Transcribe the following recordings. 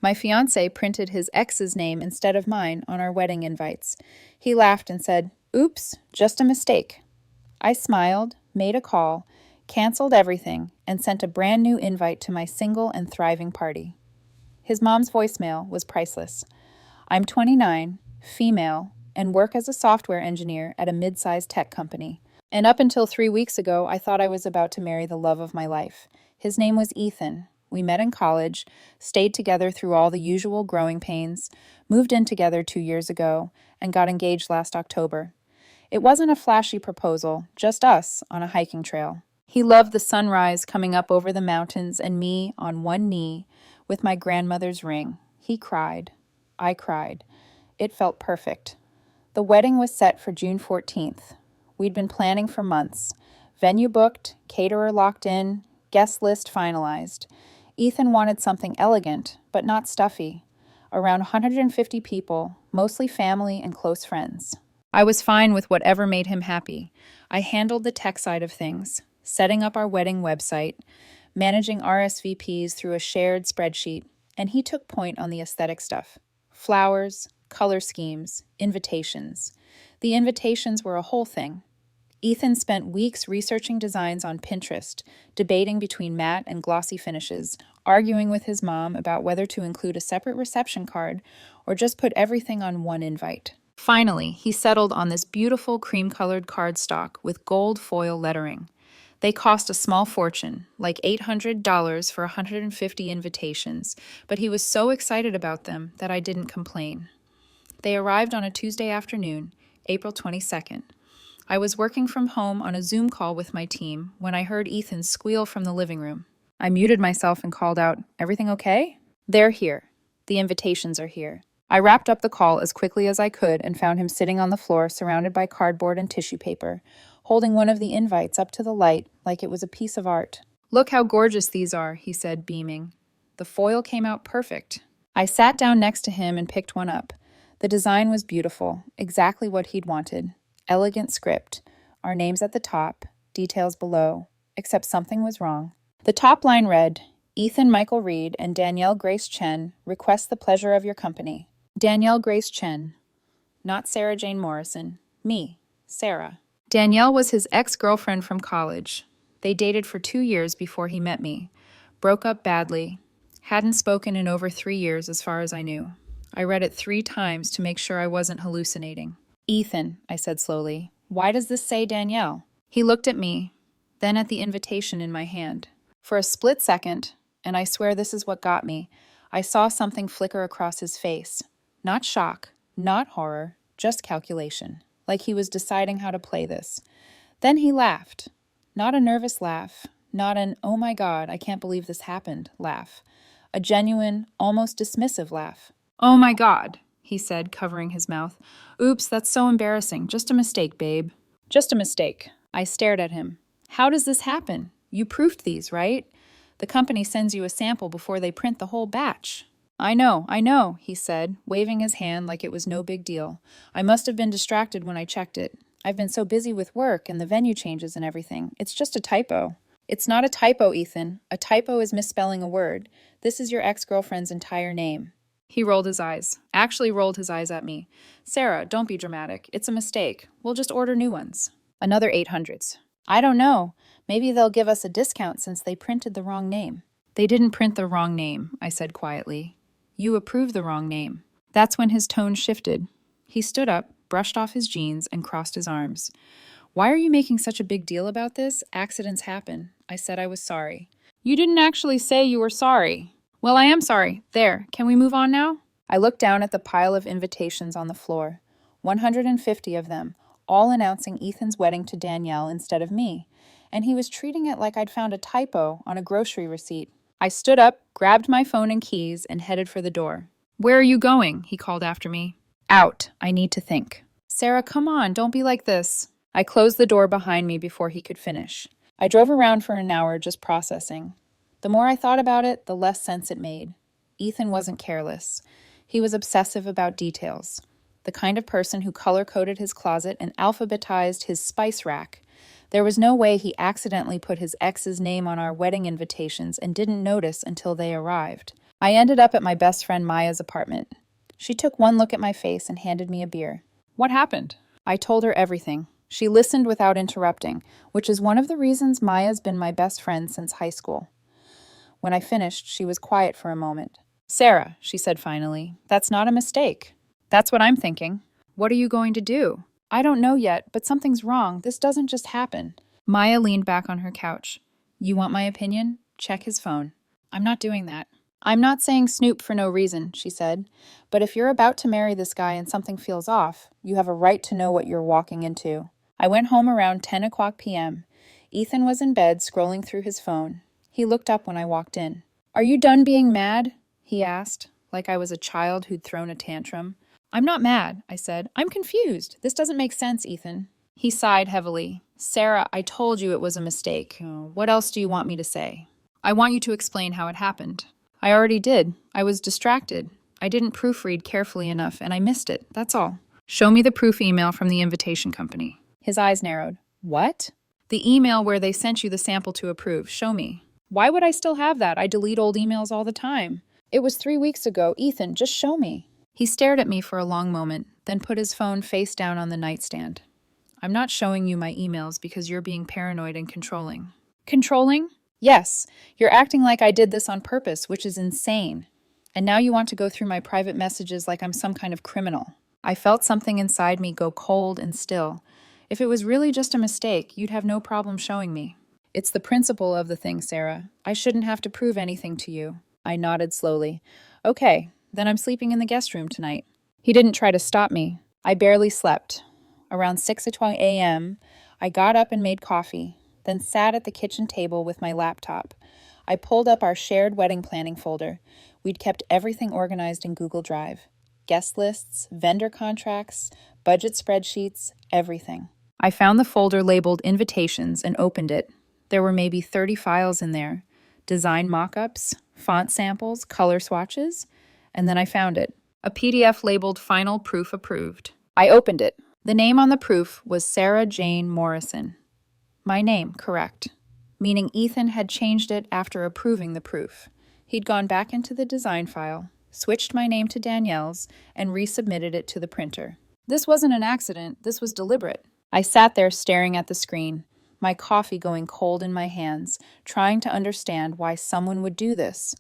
My fiancé printed his ex's name instead of mine on our wedding invites. He laughed and said, "Oops, just a mistake." I smiled, made a call, canceled everything, and sent a brand new invite to my single and thriving party. His mom's voicemail was priceless. "I'm 29, female, and work as a software engineer at a mid-sized tech company. And up until 3 weeks ago, I thought I was about to marry the love of my life. His name was Ethan. We met in college, stayed together through all the usual growing pains, moved in together 2 years ago, and got engaged last October. It wasn't a flashy proposal, just us on a hiking trail. He loved the sunrise coming up over the mountains and me on one knee with my grandmother's ring. He cried. I cried. It felt perfect. The wedding was set for June 14th. We'd been planning for months. Venue booked, caterer locked in, guest list finalized. Ethan wanted something elegant, but not stuffy. Around 150 people, mostly family and close friends. I was fine with whatever made him happy. I handled the tech side of things, setting up our wedding website, managing RSVPs through a shared spreadsheet, and he took point on the aesthetic stuff. Flowers, color schemes, invitations. The invitations were a whole thing. Ethan spent weeks researching designs on Pinterest, debating between matte and glossy finishes, arguing with his mom about whether to include a separate reception card or just put everything on one invite. Finally, he settled on this beautiful cream-colored cardstock with gold foil lettering. They cost a small fortune, like $800 for 150 invitations, but he was so excited about them that I didn't complain. They arrived on a Tuesday afternoon, April 22nd. I was working from home on a Zoom call with my team when I heard Ethan squeal from the living room. I muted myself and called out, "Everything okay?" "They're here. The invitations are here." I wrapped up the call as quickly as I could and found him sitting on the floor surrounded by cardboard and tissue paper, holding one of the invites up to the light like it was a piece of art. "Look how gorgeous these are," he said, beaming. The foil came out perfect. I sat down next to him and picked one up. The design was beautiful, exactly what he'd wanted. Elegant script, our names at the top, details below, except something was wrong. The top line read, "Ethan Michael Reed and Danielle Grace Chen request the pleasure of your company." Danielle Grace Chen, not Sarah Jane Morrison. Me, Sarah. Danielle was his ex-girlfriend from college. They dated for 2 years before he met me. Broke up badly. Hadn't spoken in over 3 years as far as I knew. I read it 3 times to make sure I wasn't hallucinating. "Ethan," I said slowly, "why does this say Danielle?" He looked at me, then at the invitation in my hand. For a split second, and I swear this is what got me, I saw something flicker across his face. Not shock, not horror, just calculation, like he was deciding how to play this. Then he laughed. Not a nervous laugh, not an "oh my God, I can't believe this happened" laugh. A genuine, almost dismissive laugh. "Oh my God," he said, covering his mouth. "Oops, that's so embarrassing. Just a mistake, babe." "Just a mistake." I stared at him. "How does this happen? You proofed these, right? The company sends you a sample before they print the whole batch." I know," he said, waving his hand like it was no big deal. "I must have been distracted when I checked it. I've been so busy with work and the venue changes and everything. It's just a typo." "It's not a typo, Ethan. A typo is misspelling a word. This is your ex-girlfriend's entire name." He rolled his eyes. Actually rolled his eyes at me. "Sarah, don't be dramatic. It's a mistake. We'll just order new ones." Another 800s. "I don't know. Maybe they'll give us a discount since they printed the wrong name." "They didn't print the wrong name," I said quietly. "You approved the wrong name." That's when his tone shifted. He stood up, brushed off his jeans, and crossed his arms. "Why are you making such a big deal about this? Accidents happen." I said I was sorry. "You didn't actually say you were sorry." "Well, I am sorry. There, can we move on now?" I looked down at the pile of invitations on the floor. 150 of them, all announcing Ethan's wedding to Danielle instead of me. And he was treating it like I'd found a typo on a grocery receipt. I stood up, grabbed my phone and keys, and headed for the door. "Where are you going?" he called after me. "Out. I need to think." "Sarah, come on, don't be like this." I closed the door behind me before he could finish. I drove around for an hour just processing. The more I thought about it, the less sense it made. Ethan wasn't careless. He was obsessive about details. The kind of person who color-coded his closet and alphabetized his spice rack. There was no way he accidentally put his ex's name on our wedding invitations and didn't notice until they arrived. I ended up at my best friend Maya's apartment. She took one look at my face and handed me a beer. What happened? I told her everything. She listened without interrupting, which is one of the reasons Maya's been my best friend since high school. When I finished, she was quiet for a moment. Sarah, she said finally, that's not a mistake. That's what I'm thinking. What are you going to do? I don't know yet, but something's wrong. This doesn't just happen. Maya leaned back on her couch. You want my opinion? Check his phone. I'm not doing that. I'm not saying snoop for no reason, she said, but if you're about to marry this guy and something feels off, you have a right to know what you're walking into. I went home around 10 o'clock p.m. Ethan was in bed scrolling through his phone. He looked up when I walked in. Are you done being mad? He asked, like I was a child who'd thrown a tantrum. I'm not mad, I said. I'm confused. This doesn't make sense, Ethan. He sighed heavily. Sarah, I told you it was a mistake. What else do you want me to say? I want you to explain how it happened. I already did. I was distracted. I didn't proofread carefully enough, and I missed it. That's all. Show me the proof email from the invitation company. His eyes narrowed. What? The email where they sent you the sample to approve. Show me. Why would I still have that? I delete old emails all the time. It was 3 weeks ago. Ethan, just show me. He stared at me for a long moment, then put his phone face down on the nightstand. I'm not showing you my emails because you're being paranoid and controlling. Controlling? Yes. You're acting like I did this on purpose, which is insane. And now you want to go through my private messages like I'm some kind of criminal. I felt something inside me go cold and still. If it was really just a mistake, you'd have no problem showing me. It's the principle of the thing, Sarah. I shouldn't have to prove anything to you. I nodded slowly. Okay, then I'm sleeping in the guest room tonight. He didn't try to stop me. I barely slept. Around 6:20 a.m., I got up and made coffee, then sat at the kitchen table with my laptop. I pulled up our shared wedding planning folder. We'd kept everything organized in Google Drive. Guest lists, vendor contracts, budget spreadsheets, everything. I found the folder labeled Invitations and opened it. There were maybe 30 files in there. Design mock-ups, font samples, color swatches, and then I found it. A PDF labeled Final Proof Approved. I opened it. The name on the proof was Sarah Jane Morrison. My name, correct. Meaning Ethan had changed it after approving the proof. He'd gone back into the design file, switched my name to Danielle's, and resubmitted it to the printer. This wasn't an accident, this was deliberate. I sat there staring at the screen, my coffee going cold in my hands, trying to understand why someone would do this.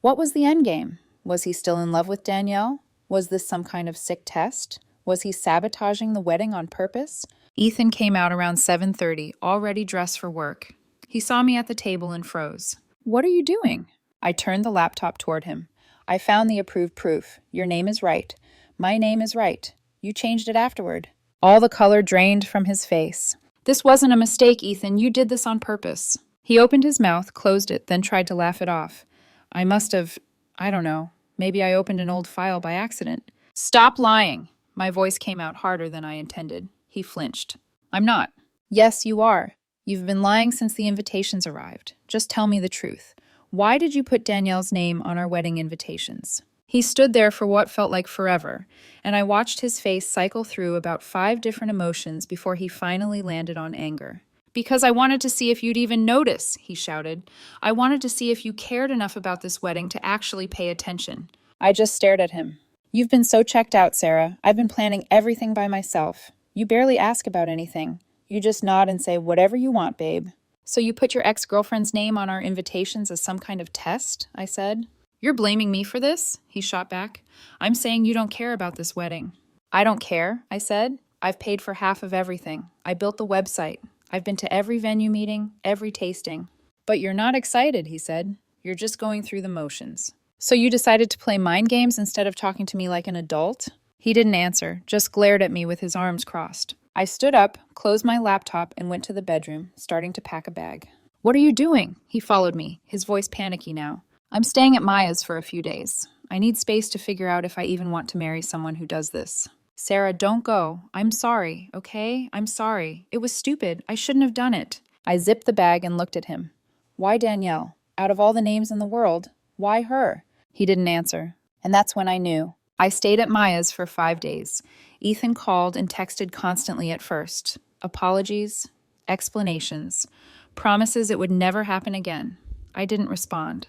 What was the endgame? Was he still in love with Danielle? Was this some kind of sick test? Was he sabotaging the wedding on purpose? Ethan came out around 7:30, already dressed for work. He saw me at the table and froze. What are you doing? I turned the laptop toward him. I found the approved proof. Your name is right. My name is right. You changed it afterward. All the color drained from his face. This wasn't a mistake, Ethan. You did this on purpose. He opened his mouth, closed it, then tried to laugh it off. I must have, I don't know, maybe I opened an old file by accident. Stop lying. My voice came out harder than I intended. He flinched. I'm not. Yes, you are. You've been lying since the invitations arrived. Just tell me the truth. Why did you put Danielle's name on our wedding invitations? He stood there for what felt like forever, and I watched his face cycle through about 5 different emotions before he finally landed on anger. Because I wanted to see if you'd even notice, he shouted. I wanted to see if you cared enough about this wedding to actually pay attention. I just stared at him. You've been so checked out, Sarah. I've been planning everything by myself. You barely ask about anything. You just nod and say, whatever you want, babe. So you put your ex-girlfriend's name on our invitations as some kind of test? I said. You're blaming me for this? He shot back. I'm saying you don't care about this wedding. I don't care, I said. I've paid for half of everything. I built the website. I've been to every venue meeting, every tasting. But you're not excited, he said. You're just going through the motions. So you decided to play mind games instead of talking to me like an adult? He didn't answer, just glared at me with his arms crossed. I stood up, closed my laptop, and went to the bedroom, starting to pack a bag. What are you doing? He followed me, his voice panicky now. I'm staying at Maya's for a few days. I need space to figure out if I even want to marry someone who does this. Sarah, don't go. I'm sorry, okay? I'm sorry. It was stupid. I shouldn't have done it. I zipped the bag and looked at him. Why Danielle? Out of all the names in the world, why her? He didn't answer. And that's when I knew. I stayed at Maya's for 5 days. Ethan called and texted constantly at first. Apologies, explanations, promises it would never happen again. I didn't respond.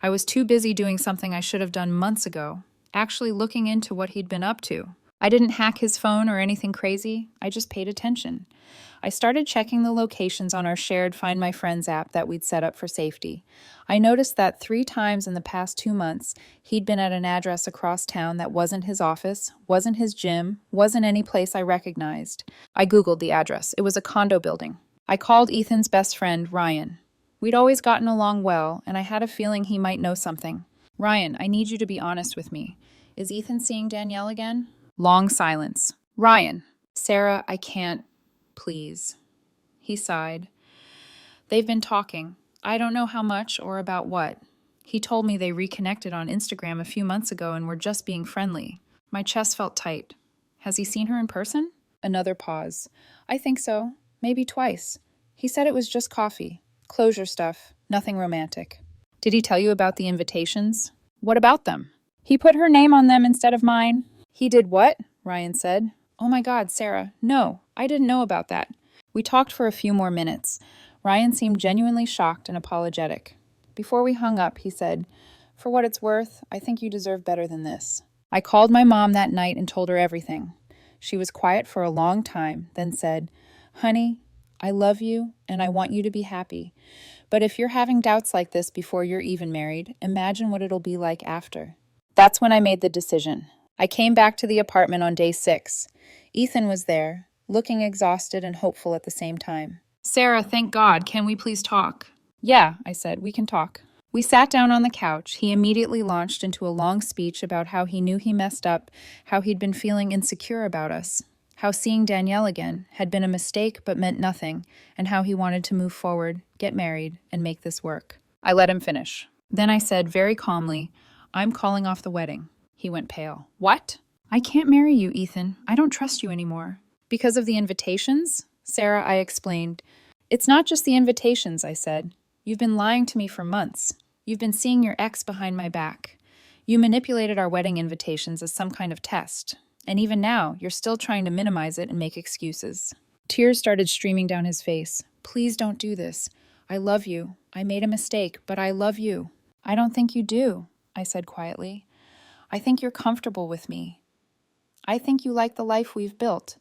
I was too busy doing something I should have done months ago, actually looking into what he'd been up to. I didn't hack his phone or anything crazy, I just paid attention. I started checking the locations on our shared Find My Friends app that we'd set up for safety. I noticed that 3 times in the past 2 months, he'd been at an address across town that wasn't his office, wasn't his gym, wasn't any place I recognized. I Googled the address. It was a condo building. I called Ethan's best friend, Ryan. We'd always gotten along well, and I had a feeling he might know something. Ryan, I need you to be honest with me. Is Ethan seeing Danielle again? Long silence. Ryan. Sarah, I can't. Please. He sighed. They've been talking. I don't know how much or about what. He told me they reconnected on Instagram a few months ago and were just being friendly. My chest felt tight. Has he seen her in person? Another pause. I think so. Maybe twice. He said it was just coffee. Closure stuff. Nothing romantic. Did he tell you about the invitations? What about them? He put her name on them instead of mine. He did what? Ryan said. Oh my God, Sarah. No, I didn't know about that. We talked for a few more minutes. Ryan seemed genuinely shocked and apologetic. Before we hung up, he said, For what it's worth, I think you deserve better than this. I called my mom that night and told her everything. She was quiet for a long time, then said, Honey, I love you and I want you to be happy. But if you're having doubts like this before you're even married, imagine what it'll be like after. That's when I made the decision. I came back to the apartment on day 6. Ethan was there, looking exhausted and hopeful at the same time. Sarah, thank God. Can we please talk? Yeah, I said, we can talk. We sat down on the couch. He immediately launched into a long speech about how he knew he messed up, how he'd been feeling insecure about us, how seeing Danielle again had been a mistake but meant nothing, and how he wanted to move forward, get married, and make this work. I let him finish. Then I said very calmly, I'm calling off the wedding. He went pale. What? I can't marry you, Ethan. I don't trust you anymore. Because of the invitations? Sarah, I explained. It's not just the invitations, I said. You've been lying to me for months. You've been seeing your ex behind my back. You manipulated our wedding invitations as some kind of test. And even now, you're still trying to minimize it and make excuses. Tears started streaming down his face. Please don't do this. I love you. I made a mistake, but I love you. I don't think you do, I said quietly. I think you're comfortable with me. I think you like the life we've built,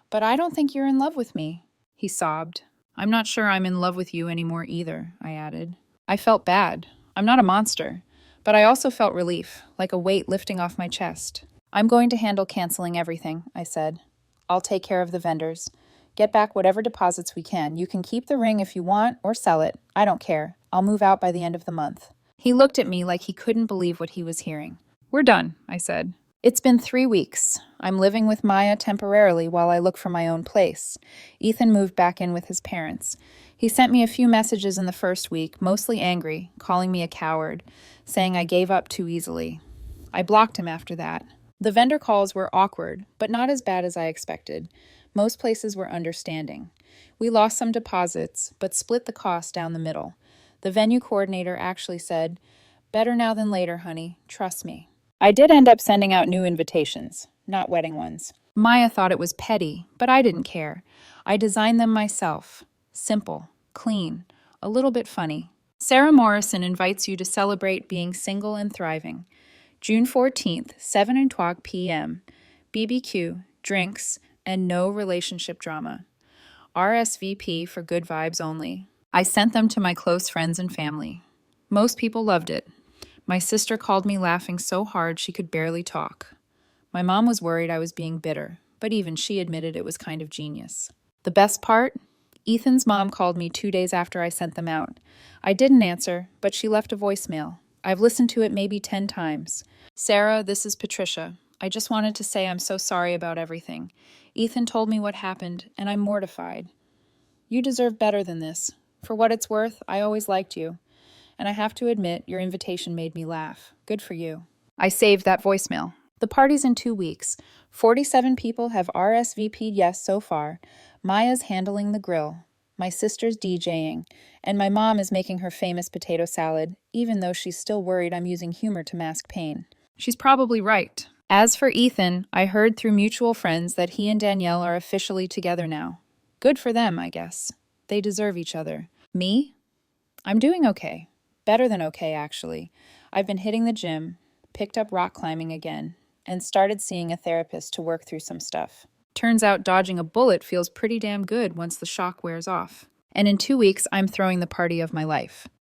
but I don't think you're in love with me. He sobbed. I'm not sure I'm in love with you anymore either, I added. I felt bad. I'm not a monster, but I also felt relief, like a weight lifting off my chest. I'm going to handle canceling everything, I said. I'll take care of the vendors. Get back whatever deposits we can. You can keep the ring if you want or sell it. I don't care. I'll move out by the end of the month. He looked at me like he couldn't believe what he was hearing. We're done, I said. It's been 3 weeks. I'm living with Maya temporarily while I look for my own place. Ethan moved back in with his parents. He sent me a few messages in the first week, mostly angry, calling me a coward, saying I gave up too easily. I blocked him after that. The vendor calls were awkward, but not as bad as I expected. Most places were understanding. We lost some deposits, but split the cost down the middle. The venue coordinator actually said, Better now than later, honey. Trust me. I did end up sending out new invitations, not wedding ones. Maya thought it was petty, but I didn't care. I designed them myself. Simple, clean, a little bit funny. Sarah Morrison invites you to celebrate being single and thriving. June 14th, 7:00 p.m. BBQ, drinks, and no relationship drama. RSVP for good vibes only. I sent them to my close friends and family. Most people loved it. My sister called me laughing so hard she could barely talk. My mom was worried I was being bitter, but even she admitted it was kind of genius. The best part? Ethan's mom called me 2 days after I sent them out. I didn't answer, but she left a voicemail. I've listened to it maybe 10 times. Sarah, this is Patricia. I just wanted to say I'm so sorry about everything. Ethan told me what happened, and I'm mortified. You deserve better than this. For what it's worth, I always liked you. And I have to admit, your invitation made me laugh. Good for you. I saved that voicemail. The party's in 2 weeks. 47 people have RSVP'd yes so far. Maya's handling the grill. My sister's DJing. And my mom is making her famous potato salad, even though she's still worried I'm using humor to mask pain. She's probably right. As for Ethan, I heard through mutual friends that he and Danielle are officially together now. Good for them, I guess. They deserve each other. Me? I'm doing okay. Better than okay, actually. I've been hitting the gym, picked up rock climbing again, and started seeing a therapist to work through some stuff. Turns out dodging a bullet feels pretty damn good once the shock wears off. And in 2 weeks, I'm throwing the party of my life.